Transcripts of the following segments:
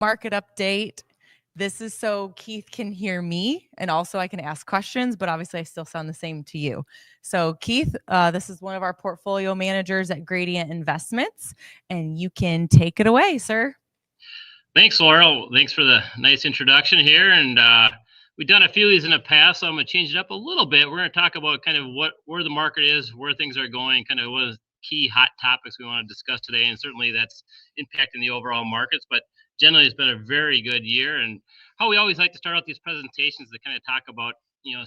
market update. This is so Keith can hear me and also I can ask questions, but obviously I still sound the same to you. So Keith, this is one of our portfolio managers at Gradient Investments, and you can take it away, sir. Thanks, Laurel. Thanks for the nice introduction here. And we've done a few of these in the past, so I'm going to change it up a little bit. We're going to talk about kind of where the market is, where things are going, kind of what are key hot topics we want to discuss today. And certainly that's impacting the overall markets. But generally, it's been a very good year. And how we always like to start out these presentations to kind of talk about,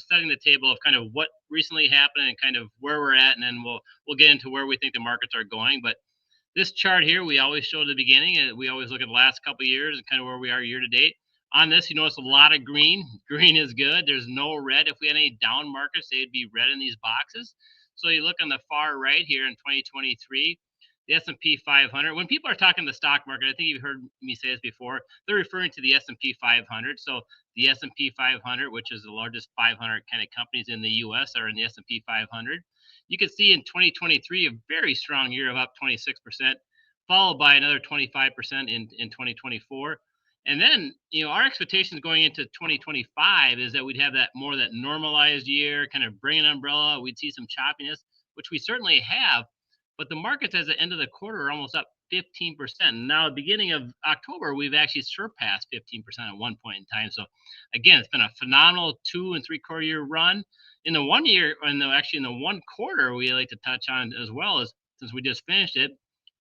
setting the table of kind of what recently happened and kind of where we're at. And then we'll get into where we think the markets are going. But this chart here, we always show at the beginning, and we always look at the last couple of years and kind of where we are year to date. On this, you notice a lot of green. Green is good. There's no red. If we had any down markets, they'd be red in these boxes. So you look on the far right here in 2023, the S&P 500. When people are talking the stock market, I think you've heard me say this before, they're referring to the S&P 500. So the S&P 500, which is the largest 500 kind of companies in the U.S., are in the S&P 500. You can see in 2023 a very strong year of up 26%, followed by another 25% in 2024. And then, our expectations going into 2025 is that we'd have that normalized year, kind of bring an umbrella. We'd see some choppiness, which we certainly have. But the markets at the end of the quarter are almost up 15%. Now, at the beginning of October, we've actually surpassed 15% at one point in time. So, again, it's been a phenomenal 2 3/4 year run. In the 1 year, and actually in the 1 quarter, we like to touch on as well, as since we just finished it,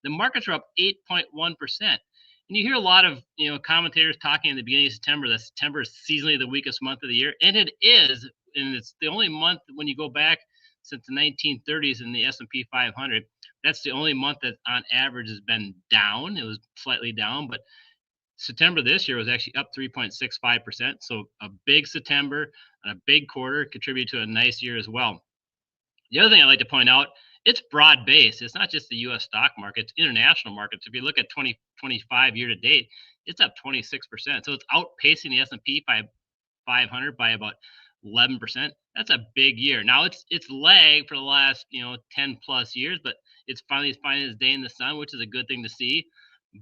the markets are up 8.1%. And you hear a lot of commentators talking in the beginning of September that September is seasonally the weakest month of the year, and it is, and it's the only month when you go back since the 1930s in the S&P 500. That's the only month that on average has been down. It was slightly down, but September this year was actually up 3.65%. So a big September and a big quarter contribute to a nice year as well. The other thing I'd like to point out, it's broad based. It's not just the U.S. stock market, it's international markets. If you look at 2025 year to date, it's up 26%. So it's outpacing the S&P 500 by about 11%. That's a big year. Now it's lagged for the last 10 plus years, but it's finally finding its day in the sun, which is a good thing to see.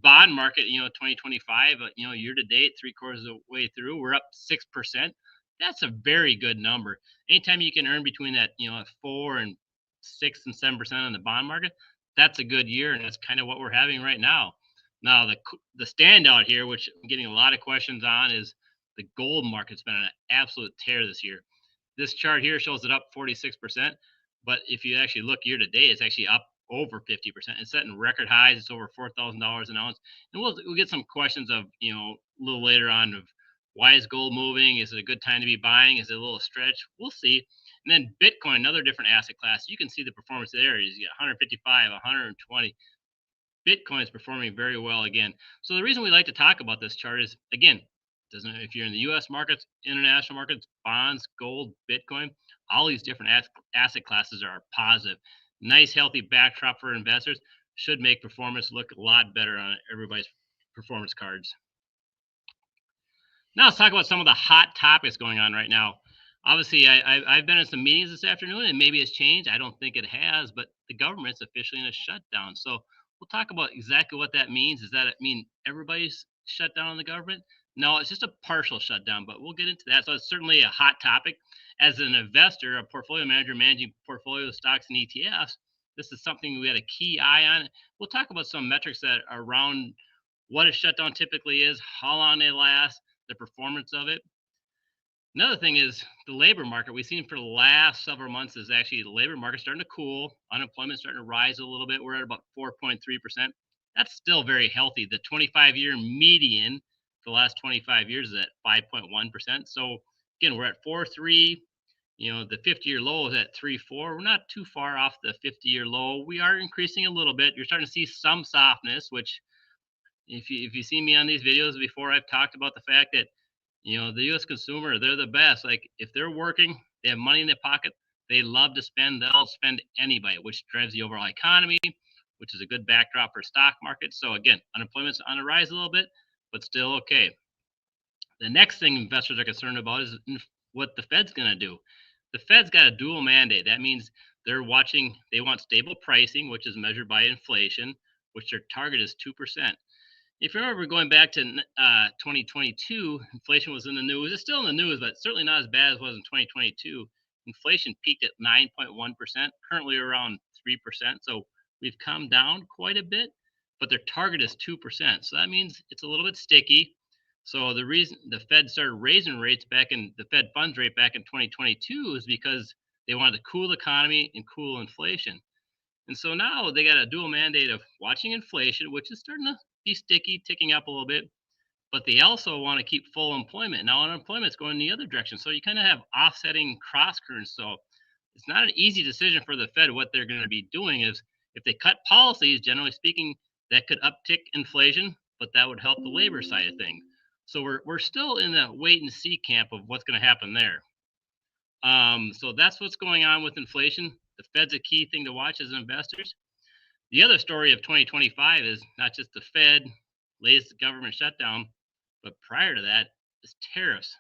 Bond market, 2025, year to date, 3/4 of the way through, we're up 6%. That's a very good number. Anytime you can earn between that, 4 and 6 and 7% on the bond market, that's a good year, and that's kind of what we're having right now. Now, the standout here, which I'm getting a lot of questions on, is the gold market's been an absolute tear this year. This chart here shows it up 46%, but if you actually look year to date, it's actually up over 50%. It's setting record highs. It's over $4,000 an ounce. And we'll get some questions of, a little later on of why is gold moving? Is it a good time to be buying? Is it a little stretch? We'll see. And then Bitcoin, another different asset class. You can see the performance there. You get 155, 120. Bitcoin is performing very well again. So the reason we like to talk about this chart is, again, doesn't if you're in the U.S. markets, international markets, bonds, gold, Bitcoin, all these different asset classes are positive. Nice, healthy backdrop for investors should make performance look a lot better on everybody's performance cards. Now let's talk about some of the hot topics going on right now. Obviously, I've been in some meetings this afternoon, and maybe it's changed. I don't think it has, but the government's officially in a shutdown. So we'll talk about exactly what that means. Does that mean everybody's shut down on the government? No, it's just a partial shutdown, but we'll get into that. So it's certainly a hot topic. As an investor, a portfolio manager managing portfolio stocks and ETFs, this is something we had a key eye on. We'll talk about some metrics that are around what a shutdown typically is, how long they last, the performance of it. Another thing is the labor market. We've seen for the last several months is actually the labor market starting to cool. Unemployment starting to rise a little bit. We're at about 4.3%. That's still very healthy. The 25-year median for the last 25 years is at 5.1%. So again, we're at 4.3. The 50-year low is at 3.4. We're not too far off the 50-year low. We are increasing a little bit. You're starting to see some softness, which if you see me on these videos before, I've talked about the fact that the U.S. consumer, they're the best. Like if they're working, they have money in their pocket, they love to spend, they'll spend anybody, which drives the overall economy, which is a good backdrop for stock market. So again, unemployment's on the rise a little bit, but still okay. The next thing investors are concerned about is what the Fed's going to do. The Fed's got a dual mandate. That means they want stable pricing, which is measured by inflation, which their target is 2%. If you remember going back to 2022, inflation was in the news. It's still in the news, but certainly not as bad as it was in 2022. Inflation peaked at 9.1%, currently around 3%. So we've come down quite a bit, but their target is 2%. So that means it's a little bit sticky. So the reason the Fed started raising rates back in the Fed funds rate back in 2022 is because they wanted to cool the economy and cool inflation. And so now they got a dual mandate of watching inflation, which is starting to be sticky, ticking up a little bit, but they also want to keep full employment. Now unemployment's going the other direction. So you kind of have offsetting cross currents. So it's not an easy decision for the Fed. What they're going to be doing is if they cut policies, generally speaking, that could uptick inflation, but that would help the labor side of things. So we're still in the wait and see camp of what's going to happen there. So that's what's going on with inflation. The Fed's a key thing to watch as investors. The other story of 2025 is not just the Fed latest government shutdown, but prior to that is tariffs.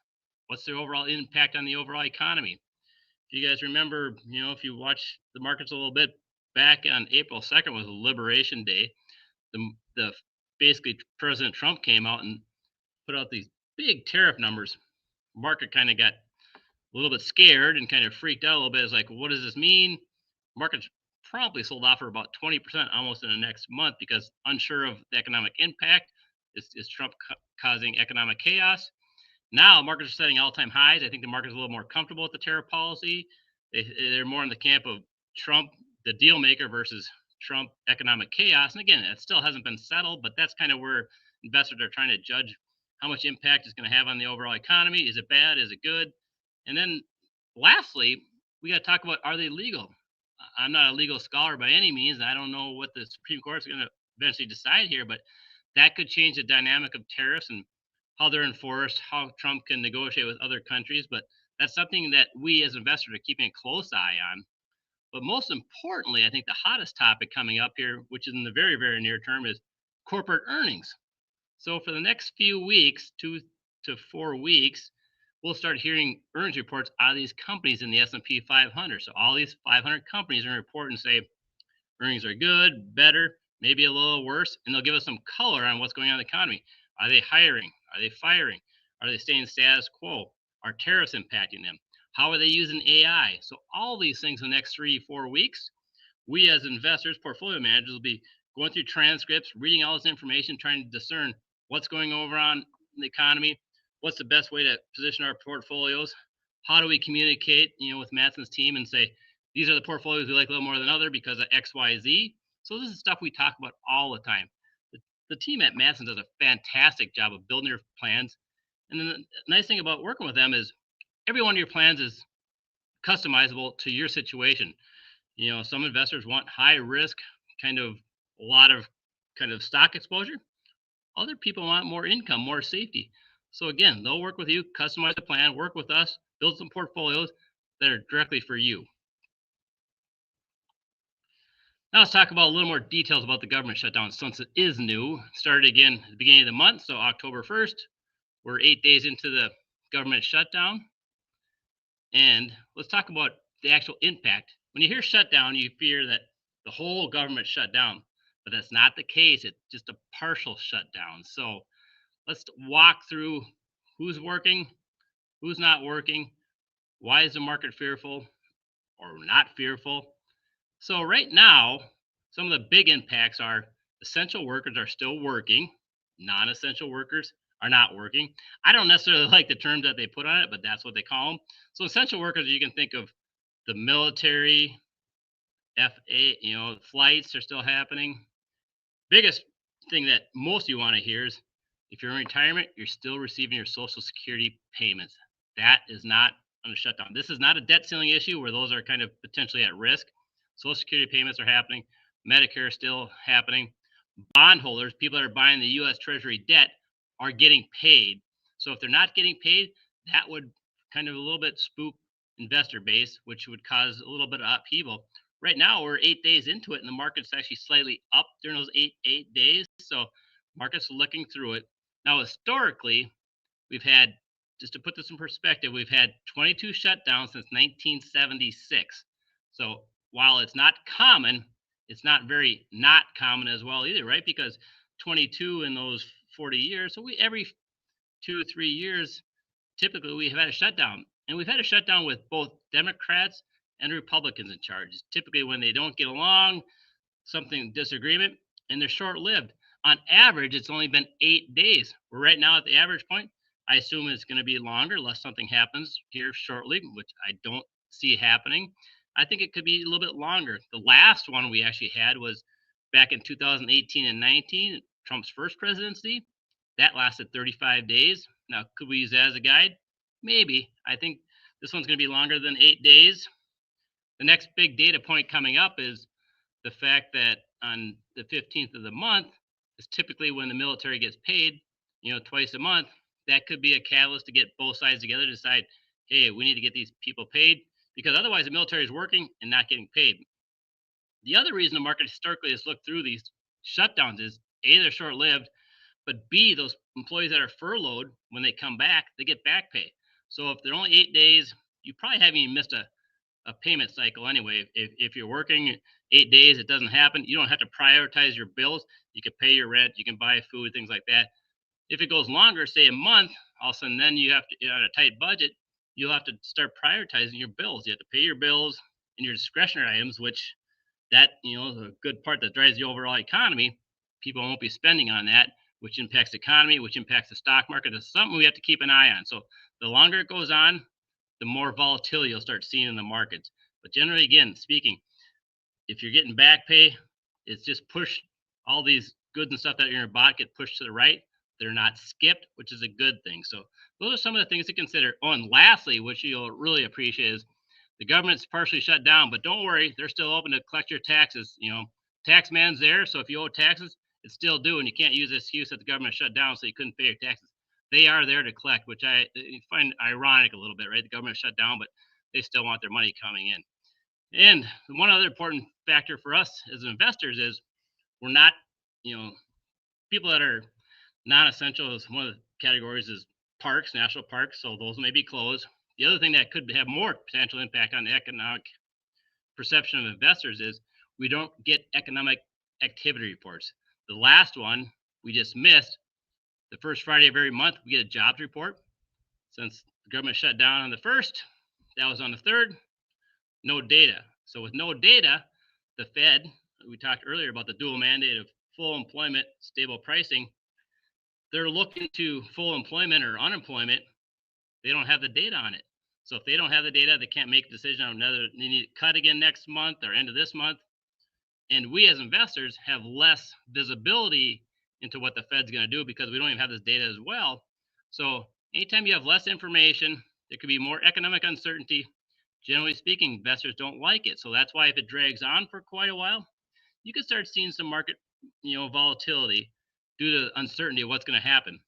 What's the overall impact on the overall economy? If you guys remember, if you watch the markets a little bit, back on April 2nd was Liberation Day. The basically President Trump came out and put out these big tariff numbers. Market kind of got a little bit scared and kind of freaked out a little bit. It's like, what does this mean? Markets promptly sold off for about 20% almost in the next month because unsure of the economic impact. Is Trump causing economic chaos? Now markets are setting all-time highs. I think the market's a little more comfortable with the tariff policy. They're more in the camp of Trump, the deal maker, versus Trump economic chaos. And again, it still hasn't been settled, but that's kind of where investors are trying to judge how much impact it's going to have on the overall economy. Is it bad? Is it good? And then lastly, we got to talk about, are they legal? I'm not a legal scholar by any means. I don't know what the Supreme Court is going to eventually decide here, but that could change the dynamic of tariffs and how they're enforced, how Trump can negotiate with other countries. But that's something that we as investors are keeping a close eye on. But most importantly, I think the hottest topic coming up here, which is in the very, very near term, is corporate earnings. So for the next few weeks, 2 to 4 weeks, we'll start hearing earnings reports out of these companies in the S&P 500. So all these 500 companies are going to report and say earnings are good, better, maybe a little worse, and they'll give us some color on what's going on in the economy. Are they hiring? Are they firing? Are they staying status quo? Are tariffs impacting them? How are they using AI? So all these things in the next 3 to 4 weeks, we as investors, portfolio managers, will be going through transcripts, reading all this information, trying to discern what's going over on in the economy, what's the best way to position our portfolios, how do we communicate, with Mattson's team and say, these are the portfolios we like a little more than other because of X, Y, Z. So this is stuff we talk about all the time. The team at Matson does a fantastic job of building your plans. And then the nice thing about working with them is every one of your plans is customizable to your situation. Some investors want high risk, kind of a lot of kind of stock exposure. Other people want more income, more safety. So again, they'll work with you, customize the plan, work with us, build some portfolios that are directly for you. Now let's talk about a little more details about the government shutdown since it is new. It started again at the beginning of the month, so October 1st. We're 8 days into the government shutdown. And let's talk about the actual impact. When you hear shutdown, you fear that the whole government shut down, but that's not the case. It's just a partial shutdown. So let's walk through who's working, who's not working, why is the market fearful or not fearful. So right now, some of the big impacts are essential workers are still working, non-essential workers are not working. I don't necessarily like the terms that they put on it, but that's what they call them. So essential workers, you can think of the military, FA, flights are still happening. Biggest thing that most of you want to hear is if you're in retirement, you're still receiving your Social Security payments. That is not on a shutdown. This is not a debt ceiling issue where those are kind of potentially at risk. Social Security payments are happening. Medicare is still happening. Bondholders, people that are buying the U.S. Treasury debt, are getting paid. So if they're not getting paid, that would kind of a little bit spook investor base, which would cause a little bit of upheaval. Right now, we're 8 days into it, and the market's actually slightly up during those eight days. So market's looking through it. Now, historically, we've had, just to put this in perspective, we've had 22 shutdowns since 1976. So while it's not common, it's not very not common as well either, right? Because 22 in those 40 years. So we every 2 or 3 years, typically we've had a shutdown. And we've had a shutdown with both Democrats and Republicans in charge. It's typically when they don't get along, something disagreement, and they're short-lived. On average, it's only been 8 days. We're right now at the average point. I assume it's going to be longer unless something happens here shortly, which I don't see happening. I think it could be a little bit longer. The last one we actually had was back in 2018 and 19, Trump's first presidency. That lasted 35 days. Now, could we use that as a guide? Maybe. I think this one's going to be longer than 8 days. The next big data point coming up is the fact that on the 15th of the month is typically when the military gets paid, twice a month. That could be a catalyst to get both sides together to decide, hey, we need to get these people paid because otherwise the military is working and not getting paid. The other reason the market historically has looked through these shutdowns is A, they're short lived, but B, those employees that are furloughed, when they come back, they get back pay. So if they're only 8 days, you probably haven't even missed a payment cycle anyway. If you're working 8 days, it doesn't happen. You don't have to prioritize your bills. You can pay your rent, you can buy food, things like that. If it goes longer, say a month, all of a sudden then you have to, on a tight budget, you'll have to start prioritizing your bills. You have to pay your bills and your discretionary items, which that is a good part that drives the overall economy. People won't be spending on that, which impacts the economy, which impacts the stock market. It's something we have to keep an eye on. So the longer it goes on, the more volatility you'll start seeing in the markets. But generally, again, speaking, if you're getting back pay, it's just push all these goods and stuff that are in your bot get pushed to the right. They're not skipped, which is a good thing. So those are some of the things to consider. Oh, and lastly, which you'll really appreciate is the government's partially shut down, but don't worry, they're still open to collect your taxes. Tax man's there. So if you owe taxes, it's still due, and you can't use this excuse that the government shut down so you couldn't pay your taxes. They are there to collect, which I find ironic a little bit, right? The government shut down, but they still want their money coming in. And one other important factor for us as investors is we're not, people that are non-essential is one of the categories is parks, national parks. So those may be closed. The other thing that could have more potential impact on the economic perception of investors is we don't get economic activity reports. The last one we just missed, the first Friday of every month, we get a jobs report. Since the government shut down on the 1st, that was on the 3rd, no data. So with no data, the Fed, we talked earlier about the dual mandate of full employment, stable pricing, they're looking to full employment or unemployment. They don't have the data on it. So if they don't have the data, they can't make a decision on whether they need to cut again next month or end of this month. And we as investors have less visibility into what the Fed's going to do because we don't even have this data as well. So anytime you have less information, there could be more economic uncertainty. Generally speaking, investors don't like it. So that's why if it drags on for quite a while, you can start seeing some market, volatility due to uncertainty of what's going to happen.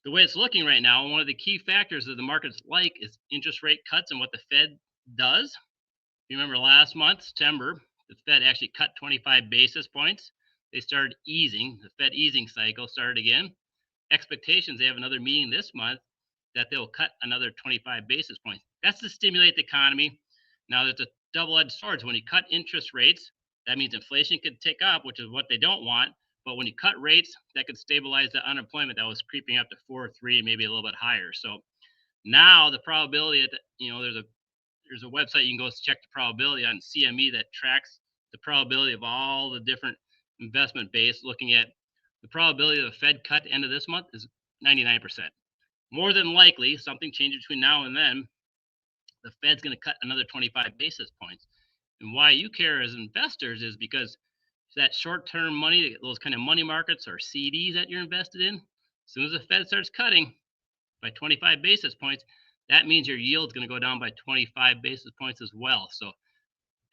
The way it's looking right now, one of the key factors that the markets like is interest rate cuts and what the Fed does. If you remember last month, September, the Fed actually cut 25 basis points. They started easing. The Fed easing cycle started again. Expectations, they have another meeting this month that they'll cut another 25 basis points. That's to stimulate the economy. Now, there's a double-edged sword. So when you cut interest rates, that means inflation could tick up, which is what they don't want. But when you cut rates, that could stabilize the unemployment that was creeping up to 4.3, maybe a little bit higher. So now the probability that, there's a website you can go check the probability on CME that tracks the probability of all the different investment base, looking at the probability of the Fed cut end of this month is 99%. More than likely, something changes between now and then, the Fed's going to cut another 25 basis points. And why you care as investors is because that short-term money, those kind of money markets or CDs that you're invested in, as soon as the Fed starts cutting by 25 basis points, that means your yield's going to go down by 25 basis points as well. So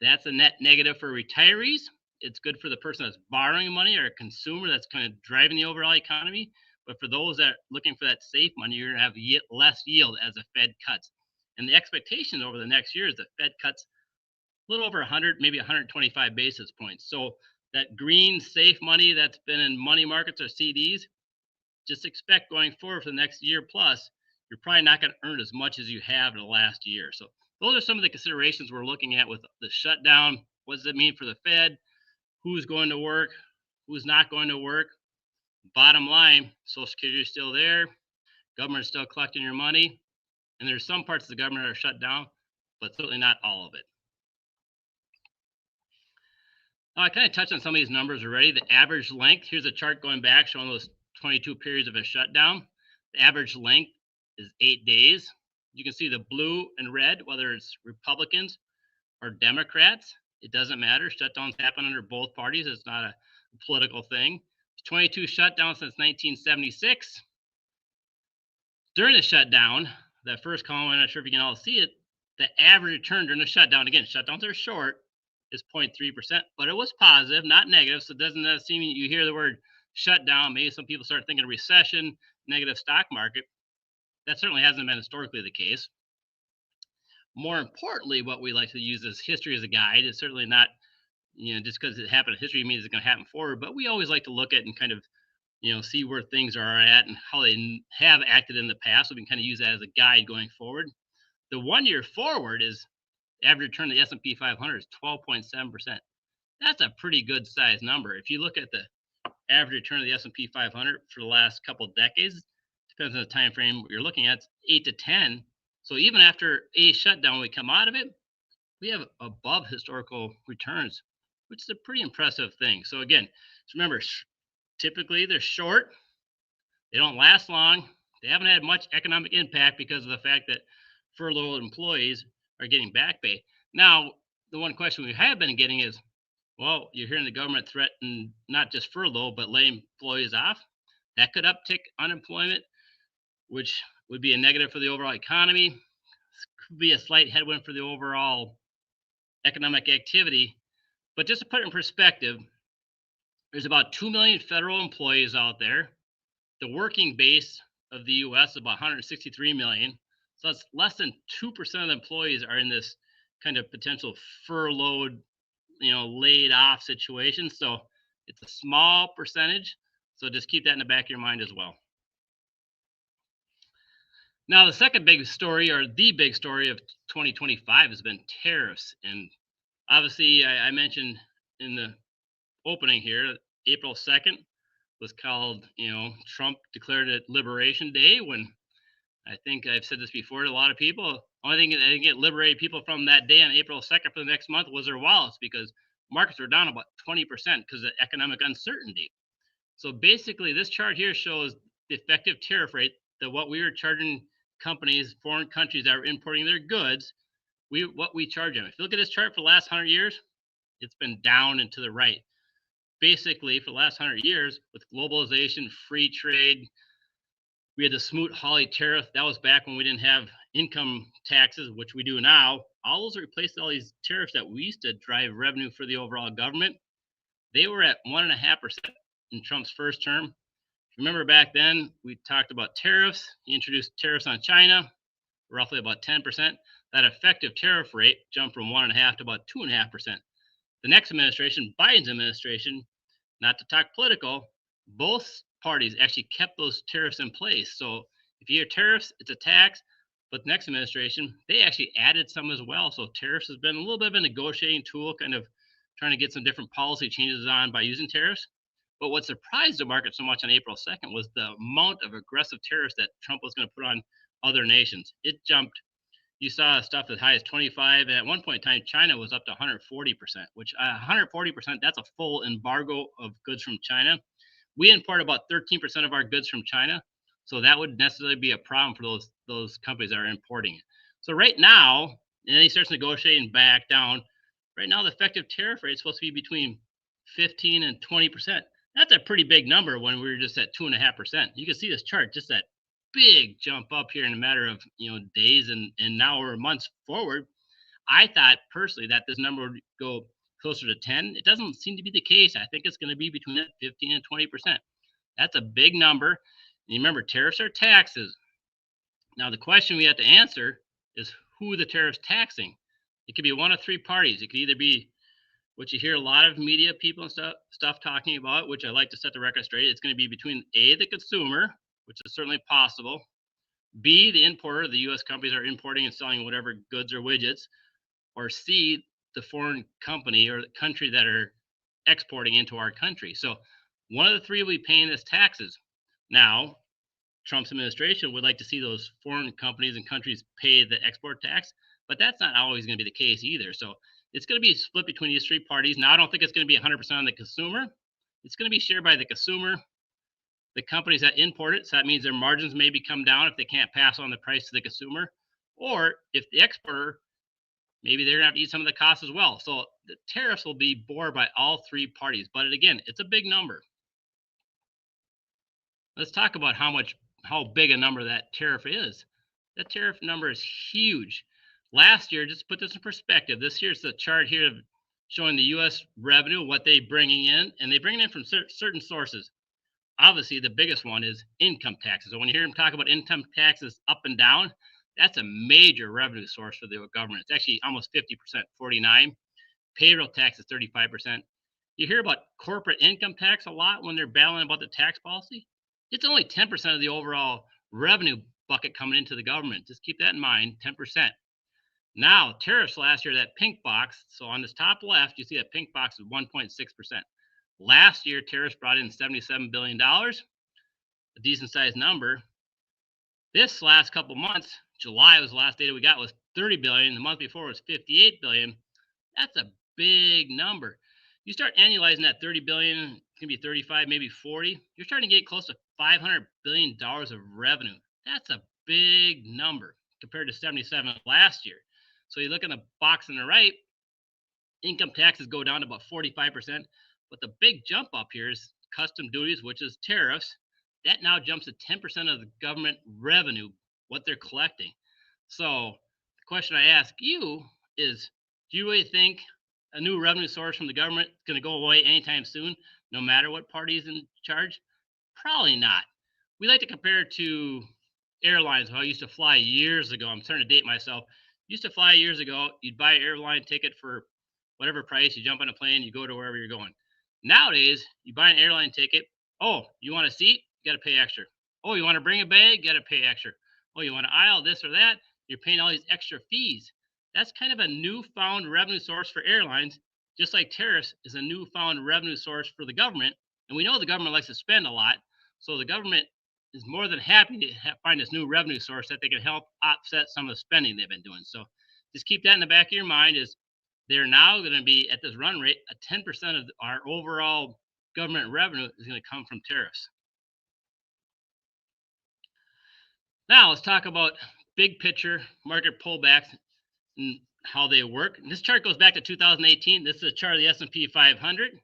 that's a net negative for retirees. It's good for the person that's borrowing money or a consumer that's kind of driving the overall economy. But for those that are looking for that safe money, you're going to have less yield as the Fed cuts. And the expectation over the next year is the Fed cuts a little over 100, maybe 125 basis points. So that green safe money that's been in money markets or CDs, just expect going forward for the next year plus, you're probably not going to earn as much as you have in the last year. So those are some of the considerations we're looking at with the shutdown. What does it mean for the Fed? Who's going to work? Who's not going to work? Bottom line, Social Security is still there, government is still collecting your money, and there's some parts of the government that are shut down, but certainly not all of it. I kind of touched on some of these numbers already. The average length, here's a chart going back showing those 22 periods of a shutdown. The average length is 8 days. You can see the blue and red, whether it's Republicans or Democrats, it doesn't matter. Shutdowns happen under both parties. It's not a political thing. 22 shutdowns since 1976. During the shutdown, that first column, I'm not sure if you can all see it, the average return during the shutdown, again, shutdowns are short, is 0.3%, but it was positive, not negative. So it doesn't seem you hear the word shutdown. Maybe some people start thinking recession, negative stock market. That certainly hasn't been historically the case. More importantly, what we like to use as history as a guide is certainly not, just because it happened in history means it's going to happen forward, but we always like to look at and kind of, see where things are at and how they have acted in the past. So we can kind of use that as a guide going forward. The 1 year forward is average return of the S&P 500 is 12.7%. That's a pretty good size number. If you look at the average return of the S&P 500 for the last couple of decades, depends on the time frame you're looking at, 8 to 10. So even after a shutdown, when we come out of it, we have above historical returns, which is a pretty impressive thing. So again, just remember, typically they're short, they don't last long, they haven't had much economic impact because of the fact that furloughed employees are getting back pay. Now, the one question we have been getting is, well, you're hearing the government threaten not just furlough, but lay employees off. That could uptick unemployment, which would be a negative for the overall economy. Could be a slight headwind for the overall economic activity. But just to put it in perspective, there's about 2 million federal employees out there. The working base of the US is about 163 million. So that's less than 2% of the employees are in this kind of potential furloughed, laid off situation. So it's a small percentage. So just keep that in the back of your mind as well. Now, the second big story, or the big story of 2025, has been tariffs. And obviously, I mentioned in the opening here, April 2nd was called, Trump declared it Liberation Day, when I think I've said this before to a lot of people. Only thing that I think it liberated people from that day on April 2nd for the next month was their wallets, because markets were down about 20% because of economic uncertainty. So basically, this chart here shows the effective tariff rate, that what we were charging companies, foreign countries that are importing their goods, what we charge them. If you look at this chart for the last 100 years, it's been down and to the right. Basically, for the last 100 years, with globalization, free trade, we had the Smoot-Hawley tariff. That was back when we didn't have income taxes, which we do now. All those replaced all these tariffs that we used to drive revenue for the overall government. They were at 1.5% in Trump's first term. Remember back then, we talked about tariffs. He introduced tariffs on China, roughly about 10%. That effective tariff rate jumped from 1.5% to about 2.5%. The next administration, Biden's administration, not to talk political, both parties actually kept those tariffs in place. So if you hear tariffs, it's a tax. But the next administration, they actually added some as well. So tariffs has been a little bit of a negotiating tool, kind of trying to get some different policy changes on by using tariffs. But what surprised the market so much on April 2nd was the amount of aggressive tariffs that Trump was going to put on other nations. It jumped. You saw stuff as high as 25. And at one point in time, China was up to 140%, which 140%, that's a full embargo of goods from China. We import about 13% of our goods from China. So that would necessarily be a problem for those companies that are importing it. So right now, and then he starts negotiating back down. Right now, the effective tariff rate is supposed to be between 15 and 20%. That's a pretty big number when we were just at 2.5%. You can see this chart, just that big jump up here in a matter of days and now we're months forward. I thought personally that this number would go closer to 10. It doesn't seem to be the case. I think it's going to be between 15 and 20%. That's a big number. And you remember, tariffs are taxes. Now the question we have to answer is who the tariff's taxing. It could be one of three parties. It could either be what you hear a lot of media people and stuff talking about, which I like to set the record straight. It's going to be between A, the consumer, which is certainly possible, B, the importer, the U.S. companies are importing and selling whatever goods or widgets, or C, the foreign company or the country that are exporting into our country. So One of the three will be paying this taxes. Now, Trump's administration would like to see those foreign companies and countries pay the export tax, but that's not always going to be the case either. So it's going to be split between these three parties. Now, I don't think it's going to be 100% on the consumer. It's going to be shared by the consumer, the companies that import it. So that means their margins maybe come down if they can't pass on the price to the consumer, or if the exporter, maybe they're going to have to eat some of the costs as well. So the tariffs will be borne by all three parties. But again, it's a big number. Let's talk about how big a number that tariff is. That tariff number is huge. Last year, just to put this in perspective, this here's the chart here showing the U.S. revenue, what they bringing in, and they bring it in from certain sources. Obviously, the biggest one is income taxes. So when you hear them talk about income taxes up and down, that's a major revenue source for the government. It's actually almost 50%, 49. Payroll tax is 35%. You hear about corporate income tax a lot when they're battling about the tax policy. It's only 10% of the overall revenue bucket coming into the government. Just keep that in mind, 10%. Now, tariffs last year, that pink box. So on this top left, you see that pink box is 1.6%. Last year, tariffs brought in $77 billion, a decent sized number. This last couple months, July was the last data we got, was 30 billion. The month before was 58 billion. That's a big number. You start annualizing that 30 billion, it's gonna be 35, maybe 40. You're starting to get close to $500 billion of revenue. That's a big number compared to 77 last year. So you look in the box on the right, income taxes go down to about 45%. But the big jump up here is custom duties, which is tariffs. That now jumps to 10% of the government revenue, what they're collecting. So the question I ask you is, do you really think a new revenue source from the government is going to go away anytime soon, no matter what party is in charge? Probably not. We like to compare it to airlines. How I used to fly years ago. I'm starting to date myself. Used to fly years ago. You'd buy an airline ticket for whatever price. You jump on a plane. You go to wherever you're going. Nowadays, you buy an airline ticket. Oh, you want a seat? You got to pay extra. Oh, you want to bring a bag? Got to pay extra. Oh, you want to aisle this or that? You're paying all these extra fees. That's kind of a newfound revenue source for airlines, just like tariffs is a newfound revenue source for the government. And we know the government likes to spend a lot. So the government is more than happy to find this new revenue source that they can help offset some of the spending they've been doing. So just keep that in the back of your mind is they're now going to be at this run rate, 10% of our overall government revenue is going to come from tariffs. Now let's talk about big picture market pullbacks and how they work. And this chart goes back to 2018. This is a chart of the S&P 500.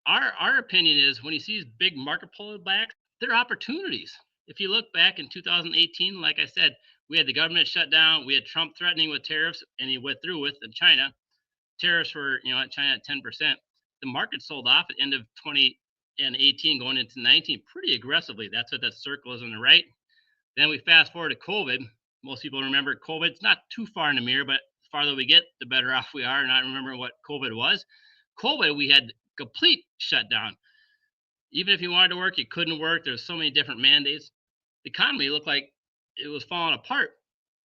Our opinion is when you see these big market pullbacks, they're opportunities. If you look back in 2018, like I said, we had the government shut down. We had Trump threatening with tariffs, and he went through with in China. Tariffs were, at China at 10%. The market sold off at the end of 2018, going into 19 pretty aggressively. That's what that circle is on the right. Then we fast forward to COVID. Most people remember COVID. It's not too far in the mirror, but the farther we get, the better off we are. Not remembering what COVID was. COVID, we had complete shutdown. Even if you wanted to work, you couldn't work. There's so many different mandates. The economy looked like it was falling apart.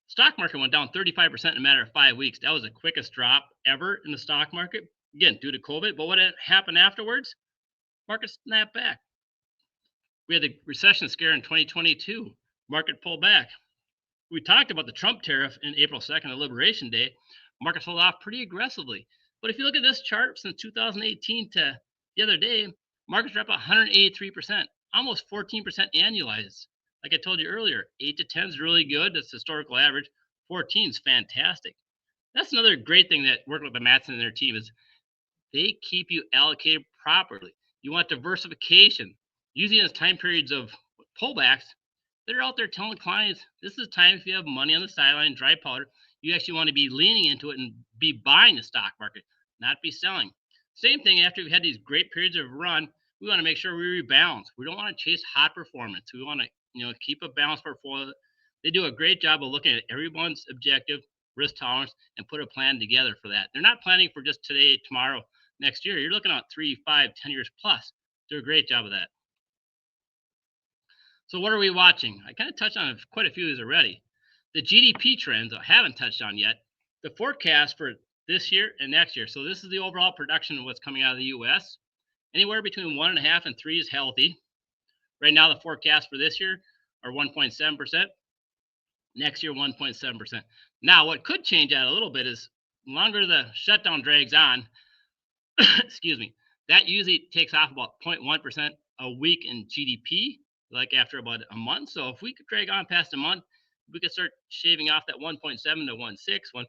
Stock market went down 35% in a matter of 5 weeks. That was the quickest drop ever in the stock market, again, due to COVID. But what happened afterwards? Market snapped back. We had the recession scare in 2022. Market pulled back. We talked about the Trump tariff in April 2nd, the Liberation Day. Market sold off pretty aggressively. But if you look at this chart since 2018 to the other day, markets are up 183%, almost 14% annualized. Like I told you earlier, 8 to 10 is really good. That's historical average. 14 is fantastic. That's another great thing that working with the Matson and their team is they keep you allocated properly. You want diversification. Using those time periods of pullbacks, they're out there telling clients, this is time if you have money on the sideline, dry powder, you actually want to be leaning into it and be buying the stock market, not be selling. Same thing after we've had these great periods of run, we want to make sure we rebalance. We don't want to chase hot performance. We want to keep a balanced portfolio. They do a great job of looking at everyone's objective, risk tolerance, and put a plan together for that. They're not planning for just today, tomorrow, next year. You're looking at 3, 5, 10 years plus. Do a great job of that. So what are we watching? I kind of touched on quite a few of these already. The GDP trends I haven't touched on yet. The forecast for this year and next year. So this is the overall production of what's coming out of the U.S. Anywhere between 1.5 and 3 is healthy. Right now, the forecast for this year are 1.7%. Next year, 1.7%. Now, what could change that a little bit is longer the shutdown drags on, excuse me, that usually takes off about 0.1% a week in GDP, like after about a month. So if we could drag on past a month, we could start shaving off that 1.7 to 1.6, 1.5.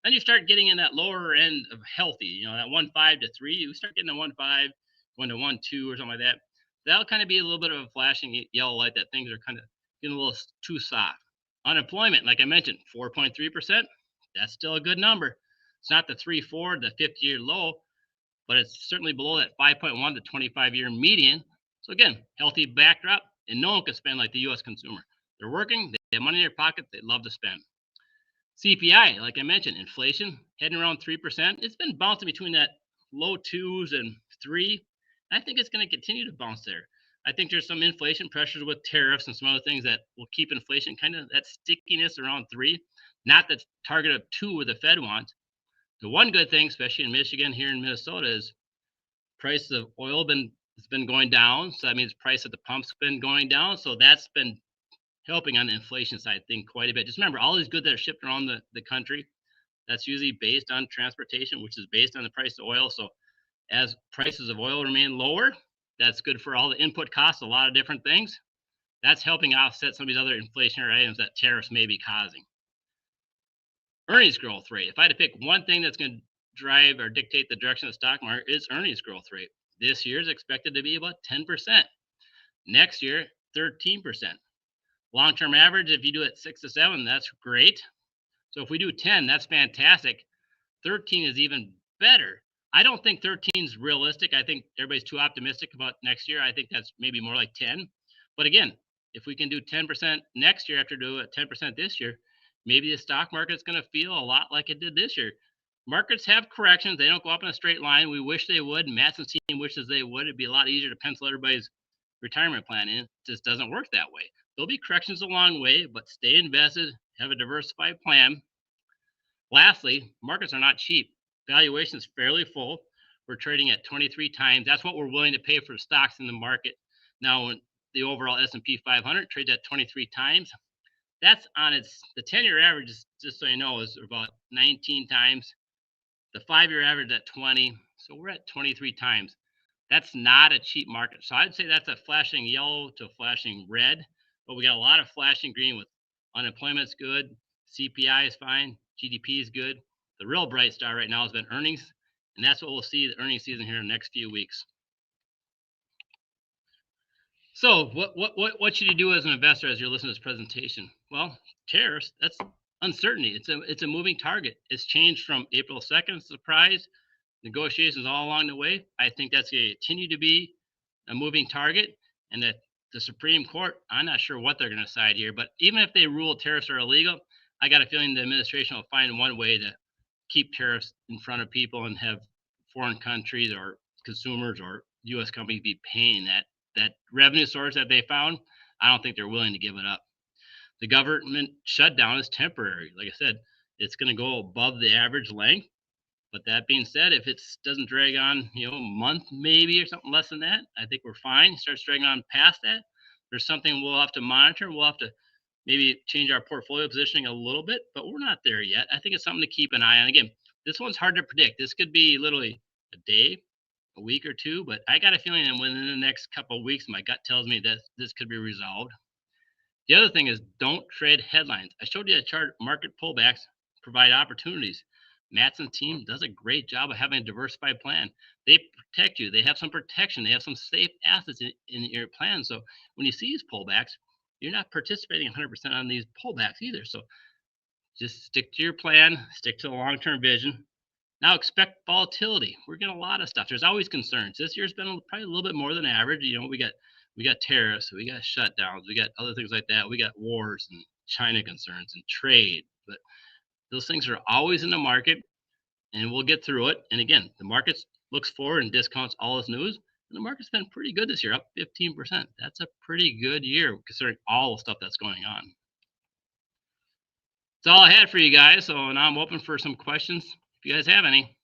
Then you start getting in that lower end of healthy, that 1.5 to 3. You start getting a 1.5, going to 1.2 or something like that. That'll kind of be a little bit of a flashing yellow light that things are kind of getting a little too soft. Unemployment, like I mentioned, 4.3%. That's still a good number. It's not the 3.4, the 50-year low, but it's certainly below that 5.1 to 25-year median. So again, healthy backdrop, and no one can spend like the U.S. consumer. They're working, they have money in their pocket, they love to spend. CPI, like I mentioned, inflation heading around 3%. It's been bouncing between that low twos and 3. I think it's going to continue to bounce there. I think there's some inflation pressures with tariffs and some other things that will keep inflation kind of that stickiness around 3, not the target of 2 where the Fed wants. The one good thing, especially in Michigan, here in Minnesota, is price of oil has been going down. So that means price at the pump's been going down. So that's been helping on the inflation side thing quite a bit. Just remember, all these goods that are shipped around the country, that's usually based on transportation, which is based on the price of oil. So as prices of oil remain lower, that's good for all the input costs, a lot of different things. That's helping offset some of these other inflationary items that tariffs may be causing. Earnings growth rate. If I had to pick one thing that's going to drive or dictate the direction of the stock market, it's earnings growth rate. This year is expected to be about 10%. Next year, 13%. Long-term average, if you do it 6 to 7, that's great. So if we do 10, that's fantastic. 13 is even better. I don't think 13 is realistic. I think everybody's too optimistic about next year. I think that's maybe more like 10. But again, if we can do 10% next year after doing 10% this year, maybe the stock market's going to feel a lot like it did this year. Markets have corrections. They don't go up in a straight line. We wish they would. Matson's team wishes they would. It'd be a lot easier to pencil everybody's retirement plan in. It just doesn't work that way. There'll be corrections along the way, but stay invested, have a diversified plan. Lastly, markets are not cheap. Valuation is fairly full. We're trading at 23 times. That's what we're willing to pay for stocks in the market. Now, when the overall S&P 500 trades at 23 times, that's on the 10-year average, just so you know, is about 19 times. The 5-year average at 20. So we're at 23 times. That's not a cheap market. So I'd say that's a flashing yellow to flashing red, but we got a lot of flashing green with unemployment's good, CPI is fine, GDP is good. The real bright star right now has been earnings, and that's what we'll see the earnings season here in the next few weeks. So what should you do as an investor as you're listening to this presentation? Well, tariffs, that's uncertainty. It's a moving target. It's changed from April 2nd, surprise, negotiations all along the way. I think that's going to continue to be a moving target, and that the Supreme Court, I'm not sure what they're going to decide here, but even if they rule tariffs are illegal, I got a feeling the administration will find one way to keep tariffs in front of people and have foreign countries or consumers or U.S. companies be paying that revenue source that they found. I don't think they're willing to give it up. The government shutdown is temporary. Like I said, it's going to go above the average length. But that being said, if it doesn't drag on, a month maybe or something less than that, I think we're fine. It starts dragging on past that, there's something we'll have to monitor. We'll have to maybe change our portfolio positioning a little bit, but we're not there yet. I think it's something to keep an eye on. Again, this one's hard to predict. This could be literally a day, a week or two, but I got a feeling that within the next couple of weeks, my gut tells me that this could be resolved. The other thing is don't trade headlines. I showed you a chart. Market pullbacks provide opportunities. Matson's team does a great job of having a diversified plan. They protect you. They have some protection. They have some safe assets in your plan. So when you see these pullbacks, you're not participating 100% on these pullbacks either. So just stick to your plan, stick to the long-term vision. Now expect volatility. We're getting a lot of stuff. There's always concerns. This year's been probably a little bit more than average. We got tariffs, we got shutdowns, we got other things like that. We got wars and China concerns and trade. But those things are always in the market, and we'll get through it. And again, the market looks forward and discounts all this news. And the market's been pretty good this year, up 15%. That's a pretty good year considering all the stuff that's going on. That's all I had for you guys. So now I'm open for some questions if you guys have any.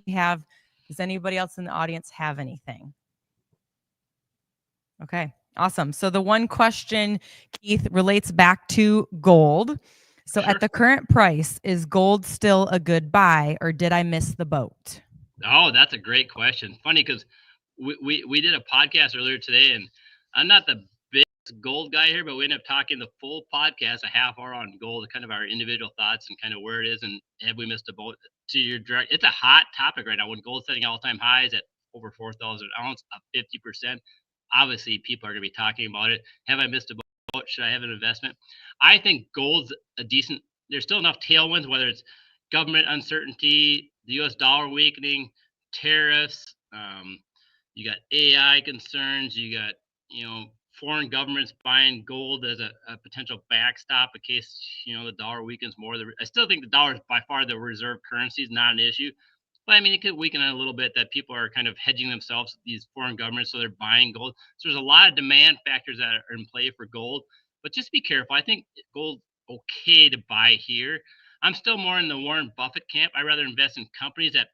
have. Does anybody else in the audience have anything? Okay, awesome. So the one question, Keith, relates back to gold. So Sure. at the current price, is gold still a good buy, or did I miss the boat? Oh, that's a great question. Funny because we did a podcast earlier today, and I'm not the biggest gold guy here, but we ended up talking the full podcast, a half hour on gold, kind of our individual thoughts and kind of where it is, and have we missed a boat? To your direct, it's a hot topic right now when gold's setting all-time highs at over 4,000 ounce, up 50%. Obviously, people are going to be talking about it. Have I missed a boat? Should I have an investment? I think gold's a decent. There's still enough tailwinds, whether it's government uncertainty, the U.S. dollar weakening, tariffs. You got AI concerns. You got foreign governments buying gold as a potential backstop in case the dollar weakens more. I still think the dollar is by far the reserve currency, is not an issue. But I mean, it could weaken a little bit that people are kind of hedging themselves, these foreign governments, so they're buying gold. So there's a lot of demand factors that are in play for gold. But just be careful. I think gold okay to buy here. I'm still more in the Warren Buffett camp. I rather invest in companies that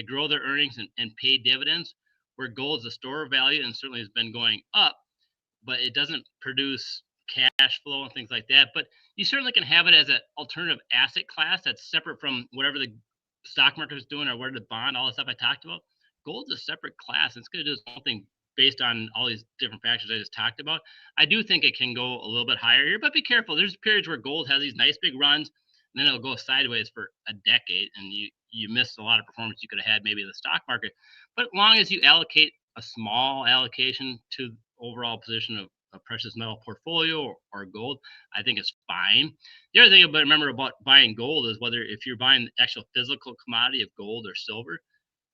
grow their earnings and pay dividends, where gold is a store of value and certainly has been going up, but it doesn't produce cash flow and things like that. But you certainly can have it as an alternative asset class that's separate from whatever the stock market is doing or where the bond, all the stuff I talked about. Gold's a separate class. It's going to do something based on all these different factors I just talked about. I do think it can go a little bit higher here, but be careful. There's periods where gold has these nice big runs, and then it'll go sideways for a decade, and you miss a lot of performance you could have had maybe in the stock market. But as long as you allocate a small allocation to overall position of a precious metal portfolio or gold, I think it's fine. The other thing about remember about buying gold is whether if you're buying the actual physical commodity of gold or silver,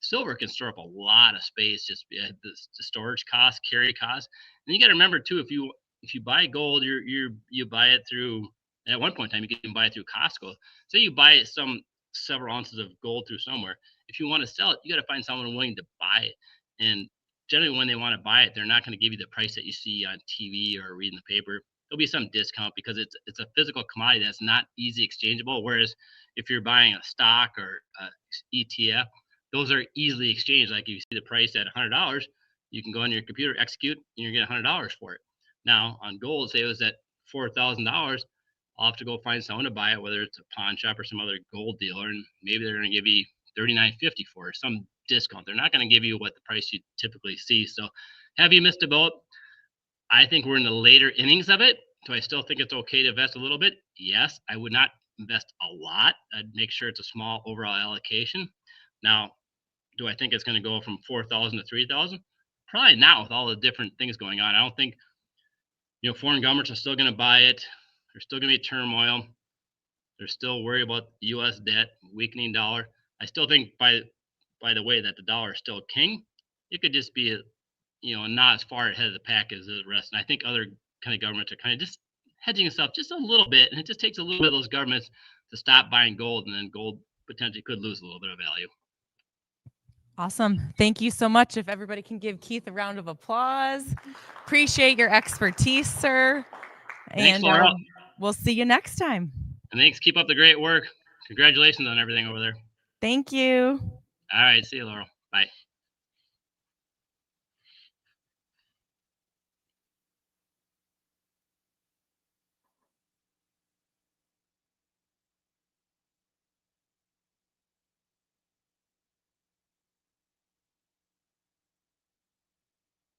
silver can store up a lot of space, just the storage costs, carry costs. And you got to remember too, if you buy gold, you buy it through, at one point in time you can buy it through Costco. Say you buy several ounces of gold through somewhere. If you want to sell it, you got to find someone willing to buy it. And generally when they want to buy it, they're not going to give you the price that you see on TV or reading the paper. There'll be some discount because it's a physical commodity that's not easy exchangeable. Whereas if you're buying a stock or a ETF, those are easily exchanged. Like if you see the price at $100, you can go on your computer, execute, and you're getting $100 for it. Now on gold, say it was at $4,000, I'll have to go find someone to buy it, whether it's a pawn shop or some other gold dealer, and maybe they're going to give you $39.50 for it, some discount. They're not going to give you what the price you typically see. So, have you missed a boat? I think we're in the later innings of it. Do I still think it's okay to invest a little bit? Yes. I would not invest a lot. I'd make sure it's a small overall allocation. Now, do I think it's going to go from 4,000 to 3,000? Probably not, with all the different things going on. I don't think foreign governments are still going to buy it. There's still going to be turmoil. They're still worried about U.S. debt, weakening dollar. I still think by the way that the dollar is still king, it could just be not as far ahead of the pack as the rest. And I think other kind of governments are kind of just hedging stuff just a little bit, and it just takes a little bit of those governments to stop buying gold, and then gold potentially could lose a little bit of value. Awesome. Thank you so much. If everybody can give Keith a round of applause. Appreciate your expertise, sir. Thanks, And Laura. We'll see you next time. And thanks. Keep up the great work. Congratulations on everything over there. Thank you. All right. See you, Laurel. Bye.